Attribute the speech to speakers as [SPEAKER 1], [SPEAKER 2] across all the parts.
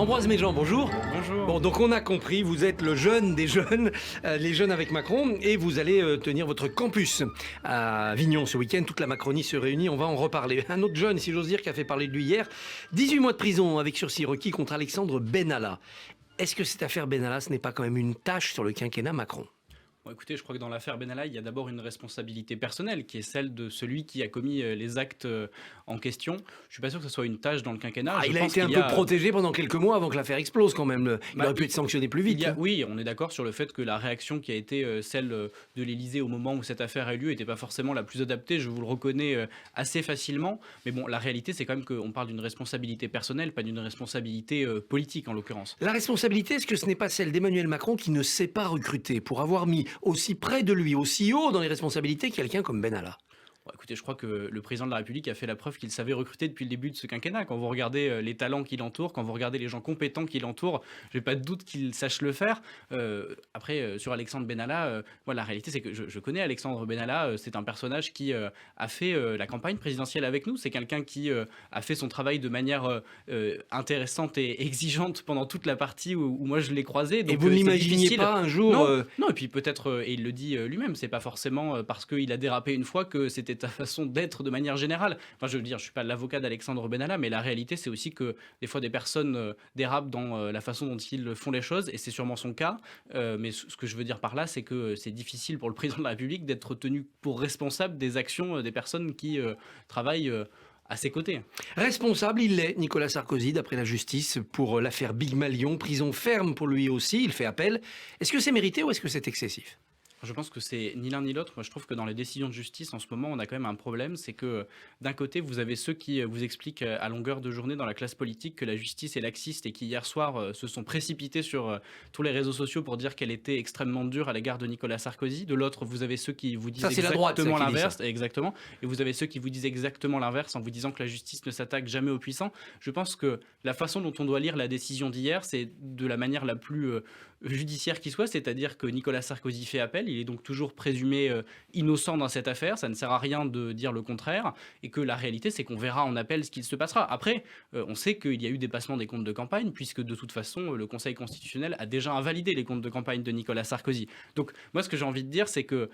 [SPEAKER 1] Ambroise Méjean, bonjour.
[SPEAKER 2] Bonjour.
[SPEAKER 1] Bon, donc on a compris, vous êtes le jeune des jeunes, les jeunes avec Macron, et vous allez tenir votre campus à Avignon ce week-end. Toute la Macronie se réunit, on va en reparler. Un autre jeune, si j'ose dire, qui a fait parler de lui hier, 18 mois de prison avec sursis requis contre Alexandre Benalla. Est-ce que cette affaire Benalla, ce n'est pas quand même une tâche sur le quinquennat Macron ?
[SPEAKER 2] Bon, écoutez, je crois que dans l'affaire Benalla, il y a d'abord une responsabilité personnelle qui est celle de celui qui a commis les actes en question. Je ne suis pas sûr que ce soit une tâche dans le quinquennat.
[SPEAKER 1] Il a été un peu protégé pendant quelques mois avant que l'affaire explose quand même. Il aurait pu être sanctionné plus vite.
[SPEAKER 2] Oui, on est d'accord sur le fait que la réaction qui a été celle de l'Élysée au moment où cette affaire a eu lieu n'était pas forcément la plus adaptée. Je vous le reconnais assez facilement. Mais bon, la réalité, c'est quand même qu'on parle d'une responsabilité personnelle, pas d'une responsabilité politique en l'occurrence.
[SPEAKER 1] La responsabilité, est-ce que ce n'est pas celle d'Emmanuel Macron qui ne sait pas recruter pour avoir mis aussi près de lui, aussi haut dans les responsabilités, quelqu'un comme Benalla?
[SPEAKER 2] Bon, écoutez, je crois que le président de la République a fait la preuve qu'il savait recruter depuis le début de ce quinquennat. Quand vous regardez les talents qui l'entourent, quand vous regardez les gens compétents qui l'entourent, je n'ai pas de doute qu'il sache le faire. Après, sur Alexandre Benalla, moi, la réalité, c'est que je connais Alexandre Benalla. C'est un personnage qui a fait la campagne présidentielle avec nous. C'est quelqu'un qui a fait son travail de manière intéressante et exigeante pendant toute la partie où moi, je l'ai croisé. Donc,
[SPEAKER 1] et vous n'imaginiez pas un jour...
[SPEAKER 2] Non, et puis peut-être, et il le dit lui-même, c'est pas forcément parce qu'il a dérapé une fois que c'était ta façon d'être de manière générale. Enfin, je veux dire, je suis pas l'avocat d'Alexandre Benalla, mais la réalité, c'est aussi que des fois, des personnes dérapent dans la façon dont ils font les choses, et c'est sûrement son cas. Mais ce que je veux dire par là, c'est que c'est difficile pour le président de la République d'être tenu pour responsable des actions des personnes qui travaillent à ses côtés.
[SPEAKER 1] Responsable, il l'est, Nicolas Sarkozy, d'après la justice, pour l'affaire Big Malion. Prison ferme pour lui aussi, il fait appel. Est-ce que c'est mérité ou est-ce que c'est excessif ?
[SPEAKER 2] Je pense que c'est ni l'un ni l'autre. Moi, je trouve que dans les décisions de justice, en ce moment, on a quand même un problème. C'est que d'un côté, vous avez ceux qui vous expliquent à longueur de journée dans la classe politique que la justice est laxiste et qui, hier soir, se sont précipités sur tous les réseaux sociaux pour dire qu'elle était extrêmement dure à l'égard de Nicolas Sarkozy. De l'autre, vous avez ceux qui vous disent exactement l'inverse. Exactement. Et vous avez ceux qui vous disent exactement l'inverse en vous disant que la justice ne s'attaque jamais aux puissants. Je pense que la façon dont on doit lire la décision d'hier, c'est de la manière la plus judiciaire qui soit, c'est-à-dire que Nicolas Sarkozy fait appel, il est donc toujours présumé innocent dans cette affaire, ça ne sert à rien de dire le contraire, et que la réalité c'est qu'on verra en appel ce qu'il se passera. Après, on sait qu'il y a eu dépassement des comptes de campagne, puisque de toute façon le Conseil constitutionnel a déjà invalidé les comptes de campagne de Nicolas Sarkozy. Donc moi ce que j'ai envie de dire, c'est que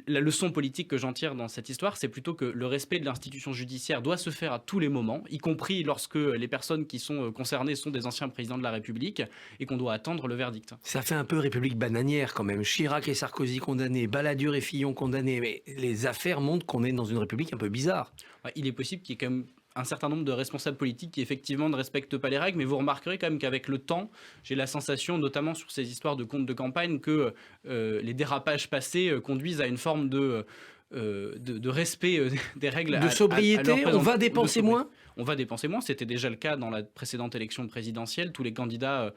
[SPEAKER 2] la leçon politique que j'en tire dans cette histoire, c'est plutôt que le respect de l'institution judiciaire doit se faire à tous les moments, y compris lorsque les personnes qui sont concernées sont des anciens présidents de la République, et qu'on doit attendre le verdict.
[SPEAKER 1] Ça fait un peu république bananière quand même. Chirac et Sarkozy condamnés, Balladur et Fillon condamnés. Mais les affaires montrent qu'on est dans une république un peu bizarre.
[SPEAKER 2] Ouais, il est possible qu'il y ait quand même un certain nombre de responsables politiques qui effectivement ne respectent pas les règles, mais vous remarquerez quand même qu'avec le temps, j'ai la sensation, notamment sur ces histoires de comptes de campagne, que les dérapages passés conduisent à une forme de respect des règles.
[SPEAKER 1] De sobriété, on va dépenser moins ?
[SPEAKER 2] On va dépenser moins. C'était déjà le cas dans la précédente élection présidentielle. Tous les candidats,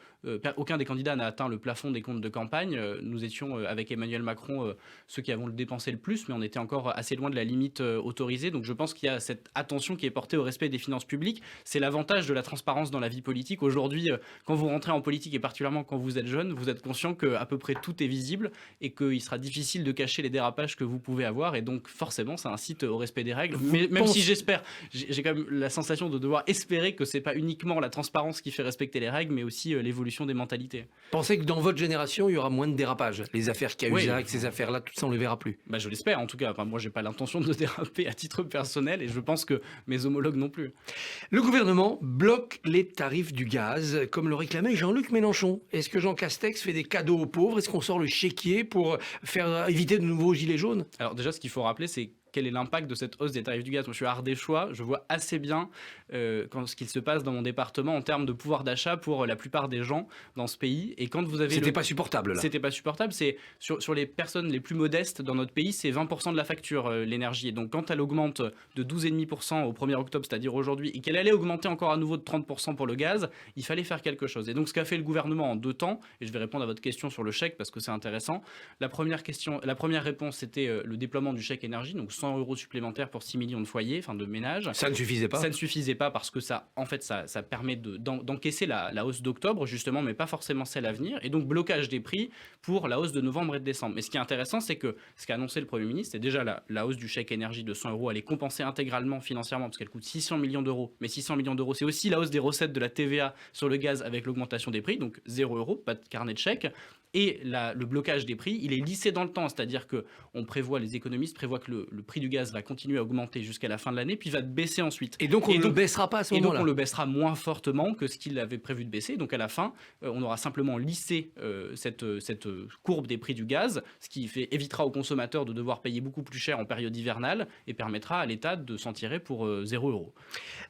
[SPEAKER 2] aucun des candidats n'a atteint le plafond des comptes de campagne. Nous étions avec Emmanuel Macron ceux qui avons dépensé le plus, mais on était encore assez loin de la limite autorisée. Donc je pense qu'il y a cette attention qui est portée au respect des finances publiques. C'est l'avantage de la transparence dans la vie politique. Aujourd'hui, quand vous rentrez en politique et particulièrement quand vous êtes jeune, vous êtes conscient qu'à peu près tout est visible et qu'il sera difficile de cacher les dérapages que vous pouvez avoir. Et donc forcément, ça incite au respect des règles. Mais même si j'espère, j'ai quand même la sensation de devoir espérer que c'est pas uniquement la transparence qui fait respecter les règles, mais aussi l'évolution des mentalités.
[SPEAKER 1] Pensez que dans votre génération, il y aura moins de dérapages. Les affaires Cahuzac, ces affaires-là, tout ça, on ne les verra plus.
[SPEAKER 2] Bah, je l'espère en tout cas. Enfin, moi, j'ai pas l'intention de déraper à titre personnel et je pense que mes homologues non plus.
[SPEAKER 1] Le gouvernement bloque les tarifs du gaz, comme le réclamait Jean-Luc Mélenchon. Est-ce que Jean Castex fait des cadeaux aux pauvres ? Est-ce qu'on sort le chéquier pour faire éviter de nouveaux gilets jaunes ?
[SPEAKER 2] Alors déjà, ce qu'il faut rappeler, c'est quel est l'impact de cette hausse des tarifs du gaz. Moi, je suis ardéchois, je vois assez bien ce qu'il se passe dans mon département en termes de pouvoir d'achat pour la plupart des gens dans ce pays. Et quand vous avez
[SPEAKER 1] C'était pas supportable, là.
[SPEAKER 2] C'était pas supportable. C'est sur les personnes les plus modestes dans notre pays, c'est 20% de la facture, l'énergie. Et donc, quand elle augmente de 12,5% au 1er octobre, c'est-à-dire aujourd'hui, et qu'elle allait augmenter encore à nouveau de 30% pour le gaz, il fallait faire quelque chose. Et donc, ce qu'a fait le gouvernement en 2 temps, et je vais répondre à votre question sur le chèque parce que c'est intéressant. La première réponse, c'était le déploiement du chèque énergie, donc 100 € supplémentaires pour 6 millions de foyers, enfin de ménages.
[SPEAKER 1] Ça ne suffisait pas.
[SPEAKER 2] Ça ne suffisait pas parce que ça permet d'encaisser la hausse d'octobre, justement, mais pas forcément celle à venir. Et donc, blocage des prix pour la hausse de novembre et de décembre. Mais ce qui est intéressant, c'est que ce qu'a annoncé le Premier ministre, c'est déjà la hausse du chèque énergie de 100 €. Elle est compensée intégralement financièrement parce qu'elle coûte 600 millions d'euros. Mais 600 millions d'euros, c'est aussi la hausse des recettes de la TVA sur le gaz avec l'augmentation des prix. Donc 0 €, pas de carnet de chèques. Et le blocage des prix, il est lissé dans le temps, c'est-à-dire que les économistes prévoient que le prix du gaz va continuer à augmenter jusqu'à la fin de l'année, puis va baisser ensuite.
[SPEAKER 1] Et donc on ne le baissera pas à ce moment-là.
[SPEAKER 2] Et donc on le baissera moins fortement que ce qu'il avait prévu de baisser. Donc à la fin, on aura simplement lissé cette courbe des prix du gaz, ce qui évitera aux consommateurs de devoir payer beaucoup plus cher en période hivernale et permettra à l'État de s'en tirer pour 0 €.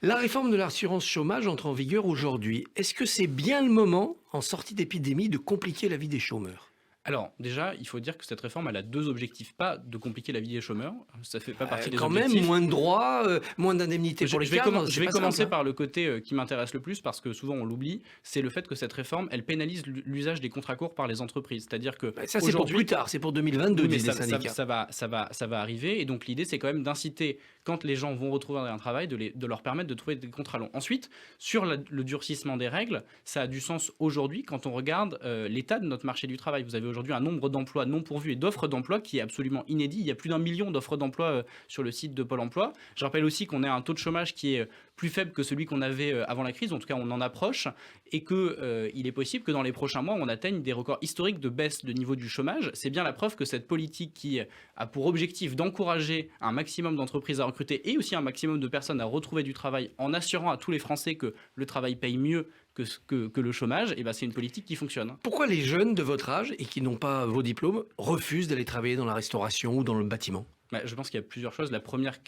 [SPEAKER 1] La réforme de l'assurance chômage entre en vigueur aujourd'hui. Est-ce que c'est bien le moment, en sortie d'épidémie, de compliquer la vie des chômeurs ?
[SPEAKER 2] Alors déjà, il faut dire que cette réforme, elle a deux objectifs. Pas de compliquer la vie des chômeurs, ça fait pas partie des
[SPEAKER 1] quand
[SPEAKER 2] objectifs.
[SPEAKER 1] Même, moins de droits, moins d'indemnités pour les cadres.
[SPEAKER 2] Je vais commencer par le côté qui m'intéresse le plus, parce que souvent on l'oublie, c'est le fait que cette réforme, elle pénalise l'usage des contrats courts par les entreprises. C'est-à-dire que
[SPEAKER 1] ça c'est pour plus tard, c'est pour 2022,
[SPEAKER 2] oui, mais
[SPEAKER 1] disent les syndicats.
[SPEAKER 2] Ça va arriver, et donc l'idée c'est quand même d'inciter, quand les gens vont retrouver un travail, de leur permettre de trouver des contrats longs. Ensuite, sur le durcissement des règles, ça a du sens aujourd'hui quand on regarde l'état de notre marché du travail. Vous avez aujourd'hui un nombre d'emplois non pourvus et d'offres d'emploi qui est absolument inédit. Il y a plus d'1 million d'offres d'emploi sur le site de Pôle emploi. Je rappelle aussi qu'on a un taux de chômage qui est plus faible que celui qu'on avait avant la crise, en tout cas on en approche, et qu'il est possible que dans les prochains mois on atteigne des records historiques de baisse de niveau du chômage. C'est bien la preuve que cette politique qui a pour objectif d'encourager un maximum d'entreprises à recruter et aussi un maximum de personnes à retrouver du travail en assurant à tous les Français que le travail paye mieux que le chômage, et ben c'est une politique qui fonctionne.
[SPEAKER 1] Pourquoi les jeunes de votre âge et qui n'ont pas vos diplômes refusent d'aller travailler dans la restauration ou dans le bâtiment ?
[SPEAKER 2] Je pense qu'il y a plusieurs choses. La première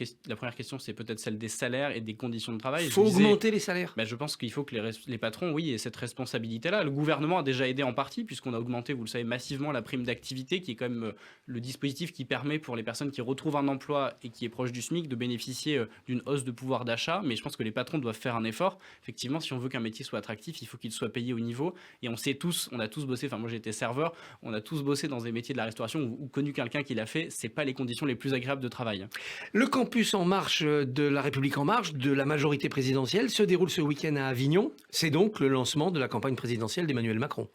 [SPEAKER 2] question, c'est peut-être celle des salaires et des conditions de travail.
[SPEAKER 1] Il faut augmenter les salaires.
[SPEAKER 2] Je pense qu'il faut que les patrons, oui, aient cette responsabilité-là. Le gouvernement a déjà aidé en partie, puisqu'on a augmenté, vous le savez, massivement la prime d'activité, qui est quand même le dispositif qui permet pour les personnes qui retrouvent un emploi et qui est proche du SMIC de bénéficier d'une hausse de pouvoir d'achat. Mais je pense que les patrons doivent faire un effort. Effectivement, si on veut qu'un métier soit attractif, il faut qu'il soit payé au niveau. Et on a tous bossé, enfin moi j'ai été serveur, on a tous bossé dans des métiers de la restauration ou connu quelqu'un qui l'a fait. C'est pas les conditions les plus agréable de travail.
[SPEAKER 1] Le campus En Marche de La République En Marche, de la majorité présidentielle, se déroule ce week-end à Avignon. C'est donc le lancement de la campagne présidentielle d'Emmanuel Macron.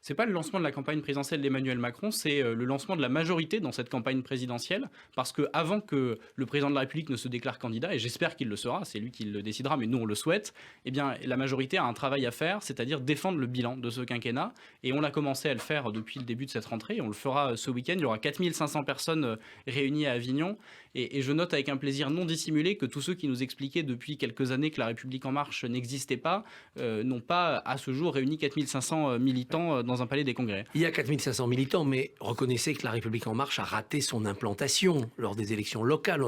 [SPEAKER 2] C'est pas le lancement de la campagne présidentielle d'Emmanuel Macron, c'est le lancement de la majorité dans cette campagne présidentielle, parce que avant que le président de la République ne se déclare candidat, et j'espère qu'il le sera, c'est lui qui le décidera, mais nous on le souhaite, eh bien la majorité a un travail à faire, c'est-à-dire défendre le bilan de ce quinquennat, et on a commencé à le faire depuis le début de cette rentrée, et on le fera ce week-end. Il y aura 4500 personnes réunies à Avignon, et je note avec un plaisir non dissimulé que tous ceux qui nous expliquaient depuis quelques années que la République En Marche n'existait pas, n'ont pas à ce jour réuni 4500 militants dans un palais des congrès.
[SPEAKER 1] Il y a 4500 militants, mais reconnaissez que la République En Marche a raté son implantation lors des élections locales.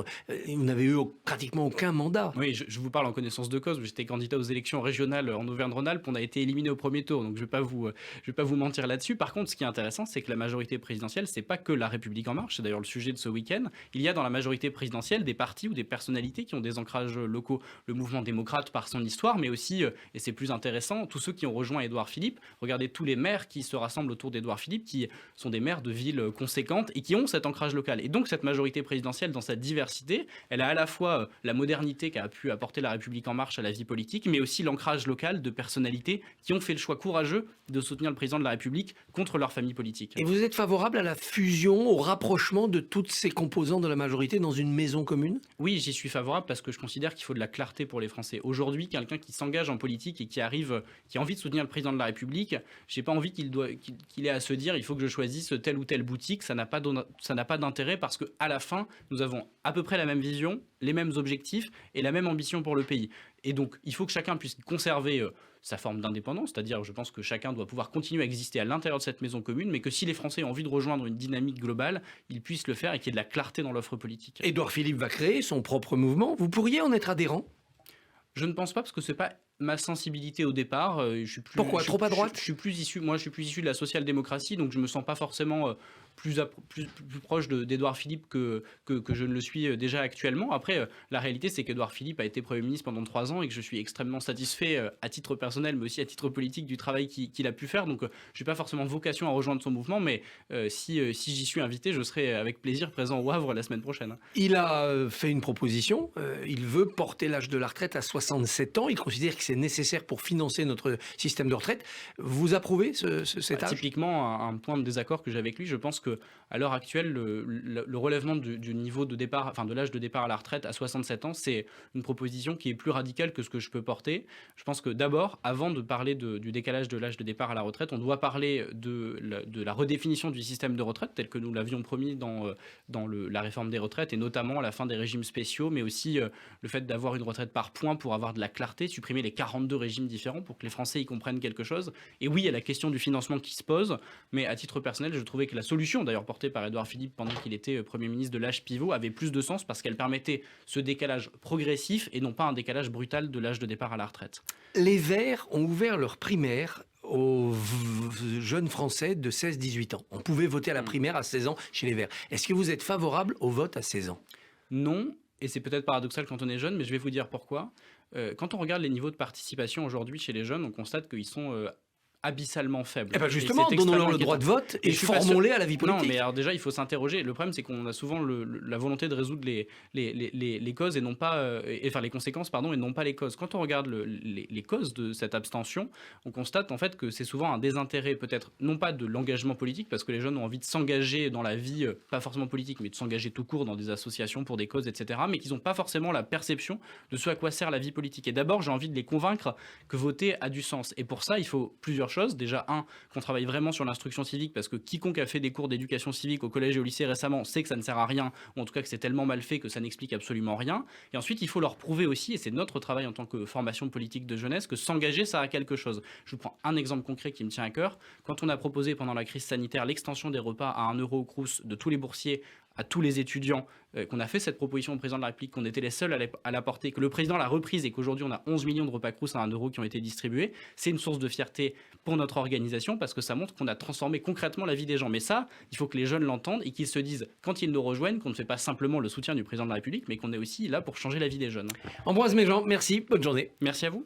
[SPEAKER 1] Vous n'avez eu pratiquement aucun mandat.
[SPEAKER 2] Oui, je vous parle en connaissance de cause. J'étais candidat aux élections régionales en Auvergne-Rhône-Alpes. On a été éliminé au premier tour, donc je vais pas vous mentir là-dessus. Par contre, ce qui est intéressant, c'est que la majorité présidentielle, c'est pas que la République En Marche. C'est d'ailleurs le sujet de ce week-end. Il y a dans la majorité présidentielle des partis ou des personnalités qui ont des ancrages locaux. Le mouvement démocrate par son histoire, mais aussi, et c'est plus intéressant, tous ceux qui ont rejoint Édouard Philippe. Regardez tous les maires qui se rassemblent autour d'Édouard Philippe, qui sont des maires de villes conséquentes et qui ont cet ancrage local. Et donc cette majorité présidentielle, dans sa diversité, elle a à la fois la modernité qu'a pu apporter la République En Marche à la vie politique, mais aussi l'ancrage local de personnalités qui ont fait le choix courageux de soutenir le président de la République contre leur famille politique.
[SPEAKER 1] Et vous êtes favorable à la fusion, au rapprochement de toutes ces composantes de la majorité dans une maison commune ?
[SPEAKER 2] Oui, j'y suis favorable parce que je considère qu'il faut de la clarté pour les Français. Aujourd'hui, quelqu'un qui s'engage en politique et qui a envie de soutenir le président de la République, j'ai pas envie qu'il ait à se dire il faut que je choisisse telle ou telle boutique. Ça n'a pas d'intérêt, parce qu'à la fin, nous avons à peu près la même vision, les mêmes objectifs et la même ambition pour le pays. Et donc, il faut que chacun puisse conserver sa forme d'indépendance, c'est-à-dire je pense que chacun doit pouvoir continuer à exister à l'intérieur de cette maison commune, mais que si les Français ont envie de rejoindre une dynamique globale, ils puissent le faire et qu'il y ait de la clarté dans l'offre politique.
[SPEAKER 1] Édouard Philippe va créer son propre mouvement. Vous pourriez en être adhérent ?
[SPEAKER 2] Je ne pense pas, parce que c'est pas ma sensibilité au départ, je suis plus
[SPEAKER 1] Pourquoi? Trop à droite?
[SPEAKER 2] je suis plus issu moi, je suis plus issu de la social-démocratie, donc je me sens pas forcément, plus proche d'Édouard Philippe que je ne le suis, déjà actuellement. Après, la réalité, c'est qu'Édouard Philippe a été Premier ministre pendant 3 ans et que je suis extrêmement satisfait, à titre personnel, mais aussi à titre politique du travail qu'il a pu faire. Donc, je n'ai pas forcément vocation à rejoindre son mouvement, mais si j'y suis invité, je serai avec plaisir présent au Havre la semaine prochaine, hein.
[SPEAKER 1] Il a fait une proposition. Il veut porter l'âge de la retraite à 67 ans. Il considère que c'est nécessaire pour financer notre système de retraite. Vous approuvez cet âge?
[SPEAKER 2] Typiquement, un point de désaccord que j'ai avec lui, je pense que à l'heure actuelle, le relèvement du niveau de départ, enfin de l'âge de départ à la retraite à 67 ans, c'est une proposition qui est plus radicale que ce que je peux porter. Je pense que d'abord, avant de parler du décalage de l'âge de départ à la retraite, on doit parler de la redéfinition du système de retraite tel que nous l'avions promis dans la réforme des retraites et notamment la fin des régimes spéciaux, mais aussi le fait d'avoir une retraite par points pour avoir de la clarté, supprimer les 42 régimes différents pour que les Français y comprennent quelque chose. Et oui, il y a la question du financement qui se pose, mais à titre personnel, je trouvais que la solution, d'ailleurs portée par Édouard Philippe pendant qu'il était Premier ministre, de l'âge pivot, avait plus de sens parce qu'elle permettait ce décalage progressif et non pas un décalage brutal de l'âge de départ à la retraite.
[SPEAKER 1] Les Verts ont ouvert leur primaire aux jeunes Français de 16-18 ans. On pouvait voter à la primaire à 16 ans chez les Verts. Est-ce que vous êtes favorable au vote à 16 ans?
[SPEAKER 2] Non, et c'est peut-être paradoxal quand on est jeune, mais je vais vous dire pourquoi. Quand on regarde les niveaux de participation aujourd'hui chez les jeunes, on constate qu'ils sont abyssalement faibles.
[SPEAKER 1] Eh ben
[SPEAKER 2] Et
[SPEAKER 1] justement,
[SPEAKER 2] c'est
[SPEAKER 1] donnons-leur
[SPEAKER 2] extrêmement
[SPEAKER 1] le droit de
[SPEAKER 2] inquiétant.
[SPEAKER 1] vote
[SPEAKER 2] Et
[SPEAKER 1] et
[SPEAKER 2] je suis pas sûr.
[SPEAKER 1] formons-les à la vie
[SPEAKER 2] Non,
[SPEAKER 1] politique.
[SPEAKER 2] mais alors déjà, il faut s'interroger. Le problème, c'est qu'on a souvent la volonté de résoudre les causes et non pas, enfin les conséquences, pardon, et non pas les causes. Quand on regarde les causes de cette abstention, on constate en fait que c'est souvent un désintérêt, peut-être non pas de l'engagement politique, parce que les jeunes ont envie de s'engager dans la vie, pas forcément politique, mais de s'engager tout court dans des associations pour des causes, etc., mais qu'ils n'ont pas forcément la perception de ce à quoi sert la vie politique. Et d'abord, j'ai envie de les convaincre que voter a du sens. Et pour ça, il faut plusieurs choses. Déjà, qu'on travaille vraiment sur l'instruction civique, parce que quiconque a fait des cours d'éducation civique au collège et au lycée récemment sait que ça ne sert à rien, ou en tout cas que c'est tellement mal fait que ça n'explique absolument rien. Et ensuite, il faut leur prouver aussi, et c'est notre travail en tant que formation politique de jeunesse, que s'engager, ça a quelque chose. Je vous prends un exemple concret qui me tient à cœur. Quand on a proposé pendant la crise sanitaire l'extension des repas à 1 euro au Crous de tous les boursiers à tous les étudiants, qu'on a fait cette proposition au président de la République, qu'on était les seuls à la porter, que le président l'a reprise et qu'aujourd'hui on a 11 millions de repas Crous à 1 euro qui ont été distribués, c'est une source de fierté pour notre organisation parce que ça montre qu'on a transformé concrètement la vie des gens. Mais ça, il faut que les jeunes l'entendent et qu'ils se disent, quand ils nous rejoignent, qu'on ne fait pas simplement le soutien du président de la République, mais qu'on est aussi là pour changer la vie des jeunes.
[SPEAKER 1] Ambroise Méjean, merci, bonne journée.
[SPEAKER 2] Merci à vous.